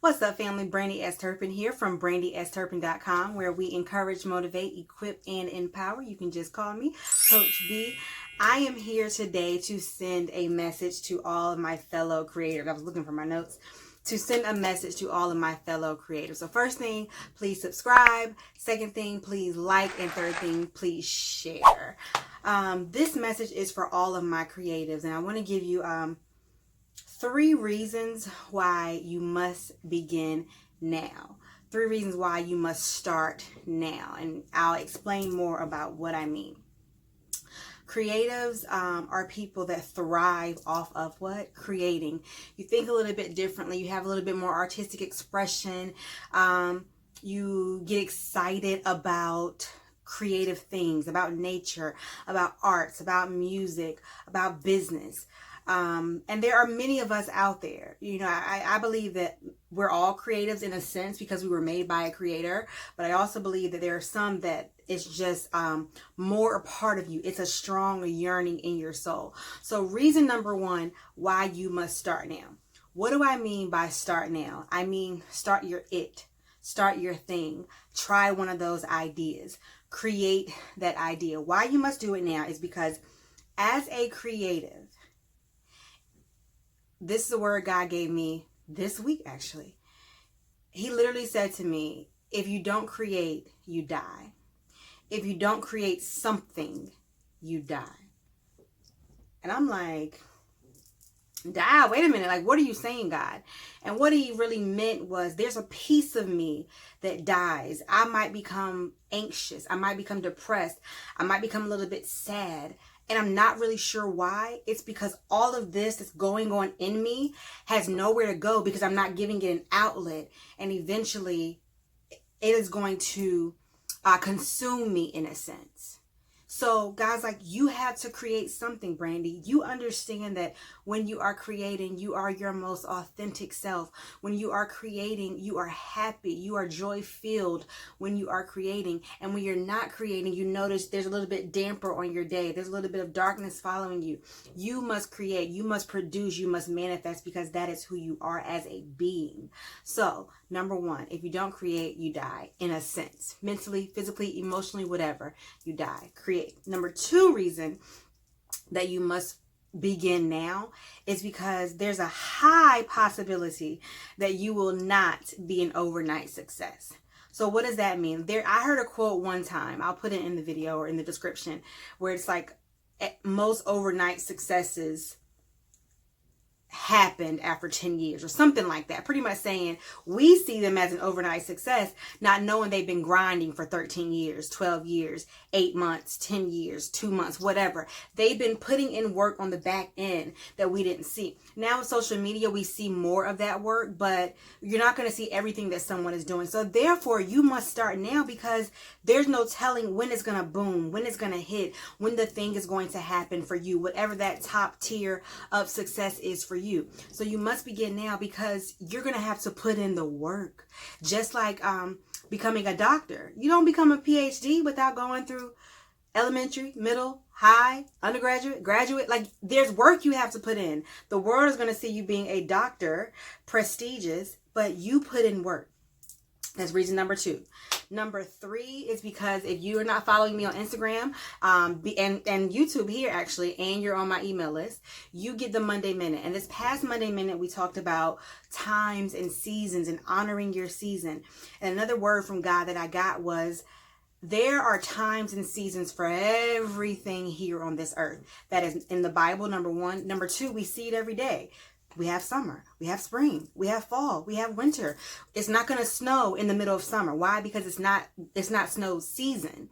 What's up, family? Brandi S. Turpin here from BrandiSTurpin.com, where we encourage, motivate, equip, and empower. You can just call me Coach B. I am here today to send a message to all of my fellow creators. I was looking for my notes. To send a message to all of my fellow creators. So first thing, please subscribe. Second thing, please like. And third thing, please share. This message is for all of my creatives, and I want to give you 3 reasons why you must begin now. 3 reasons why you must start now. And I'll explain more about what I mean. Creatives are people that thrive off of what? Creating. You think a little bit differently. You have a little bit more artistic expression. You get excited about creative things, about nature, about arts, about music, about business. And there are many of us out there. You know, I believe that we're all creatives in a sense because we were made by a creator. But I also believe that there are some that it's just more a part of you. It's a strong yearning in your soul. So reason number 1 why you must start now. What do I mean by start now? I mean start your it. Start your thing. Try one of those ideas. Create that idea. Why you must do it now is because as a creative, this is a word God gave me this week, actually. He literally said to me, if you don't create, you die. If you don't create something, you die. And I'm like, die? Wait a minute. Like, what are you saying, God? And what he really meant was there's a piece of me that dies. I might become anxious. I might become depressed. I might become a little bit sad. And I'm not really sure why. It's because all of this that's going on in me has nowhere to go because I'm not giving it an outlet. And eventually it is going to consume me in a sense. So God's like, you have to create something, Brandi. You understand that when you are creating, you are your most authentic self. When you are creating, you are happy. You are joy-filled when you are creating. And when you're not creating, you notice there's a little bit damper on your day. There's a little bit of darkness following you. You must create. You must produce. You must manifest because that is who you are as a being. So, number 1, if you don't create, you die in a sense. Mentally, physically, emotionally, whatever, you die. Create. Number 2 reason that you must begin now is because there's a high possibility that you will not be an overnight success. So what does that mean? I heard a quote one time, I'll put it in the video or in the description, where it's like most overnight successes happened after 10 years or something like that. Pretty much saying we see them as an overnight success, not knowing they've been grinding for 13 years, 12 years, 8 months, 10 years, 2 months, whatever. They've been putting in work on the back end that we didn't see. Now with social media, we see more of that work, but you're not going to see everything that someone is doing. So therefore, you must start now because there's no telling when it's going to boom, when it's going to hit, when the thing is going to happen for you, whatever that top tier of success is for you. So you must begin now because you're going to have to put in the work. Just like becoming a doctor. You don't become a PhD without going through elementary, middle, high, undergraduate, graduate. Like there's work you have to put in. The world is going to see you being a doctor, prestigious, but you put in work. That's reason number 2. Number 3 is because if you are not following me on Instagram and YouTube here actually, and you're on my email list, you get the Monday Minute. And this past Monday Minute, we talked about times and seasons and honoring your season. And another word from God that I got was, there are times and seasons for everything here on this earth. That is in the Bible, number 1. Number 2, we see it every day. We have summer, we have spring, we have fall, we have winter. It's not going to snow in the middle of summer. Why? Because it's not snow season.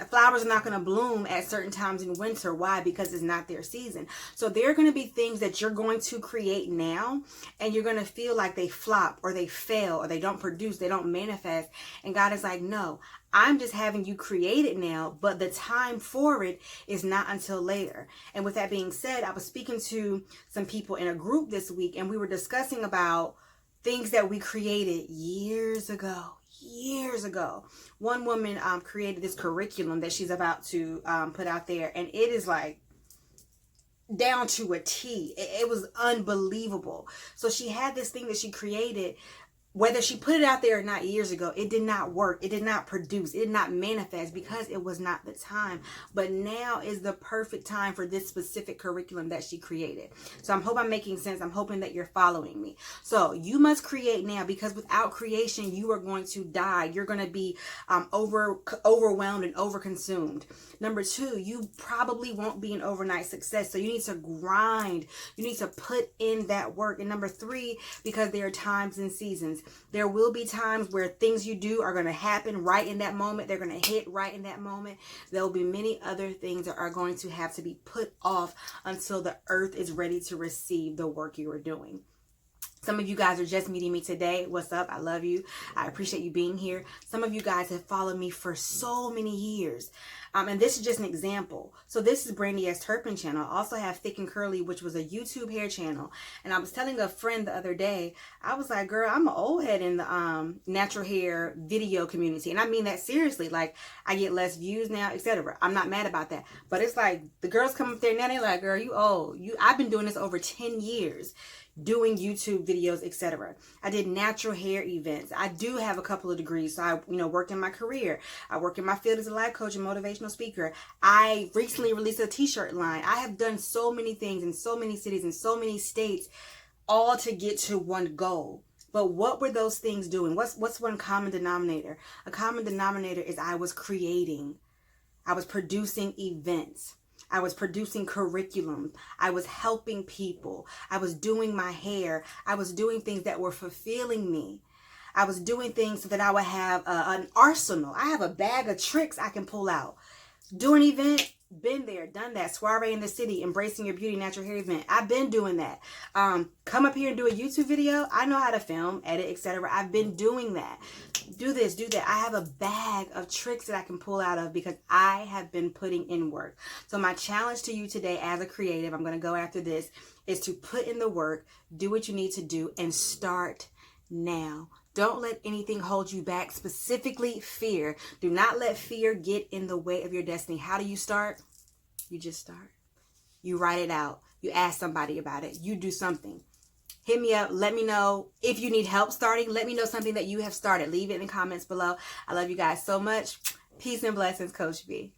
Flowers are not going to bloom at certain times in winter. Why? Because it's not their season. So there are going to be things that you're going to create now, and you're going to feel like they flop or they fail or they don't produce, they don't manifest. And God is like, no, I'm just having you create it now, but the time for it is not until later. And with that being said, I was speaking to some people in a group this week, and we were discussing about things that we created years ago. One woman created this curriculum that she's about to put out there, and it is like down to a T. It was unbelievable. So she had this thing that she created whether she put it out there or not years ago, it did not work. It did not produce. It did not manifest because it was not the time. But now is the perfect time for this specific curriculum that she created. So I hope I'm making sense. I'm hoping that you're following me. So you must create now, because without creation, you are going to die. You're going to be overwhelmed and overconsumed. Number two, you probably won't be an overnight success. So you need to grind. You need to put in that work. And number three, because there are times and seasons. There will be times where things you do are going to happen right in that moment. They're going to hit right in that moment. There will be many other things that are going to have to be put off until the earth is ready to receive the work you are doing. Some of you guys are just meeting me today. What's up? I love you. I appreciate you being here. Some of you guys have followed me for so many years. And this is just an example. So this is Brandi Turpin channel. I also have Thick and Curly, which was a YouTube hair channel. And I was telling a friend the other day, I was like, girl, I'm an old head in the natural hair video community. And I mean that seriously. Like, I get less views now, etc. I'm not mad about that. But it's like, the girls come up there now, they're like, girl, you old. I've been doing this over 10 years. Doing YouTube videos, etc. I did natural hair events. I do have a couple of degrees. So I, worked in my career. I work in my field as a life coach and motivational speaker. I recently released a t-shirt line. I have done so many things in so many cities, in so many states, all to get to one goal. But what were those things doing? What's one common denominator? A common denominator is I was creating. I was producing events. I was producing curriculum. I was helping people. I was doing my hair. I was doing things that were fulfilling me. I was doing things so that I would have an arsenal. I have a bag of tricks I can pull out. Do an event, been there, done that. Soiree in the City, Embracing Your Beauty Natural Hair event. I've been doing that. Come up here and do a YouTube video. I know how to film, edit, etc. I've been doing that. Do this, do that. I have a bag of tricks that I can pull out of because I have been putting in work. So my challenge to you today as a creative, I'm going to go after this, is to put in the work, do what you need to do, and start now. Don't let anything hold you back, specifically fear. Do not let fear get in the way of your destiny. How do you start? You just start. You write it out. You ask somebody about it. You do something. Hit me up. Let me know if you need help starting. Let me know something that you have started. Leave it in the comments below. I love you guys so much. Peace and blessings, Coach B.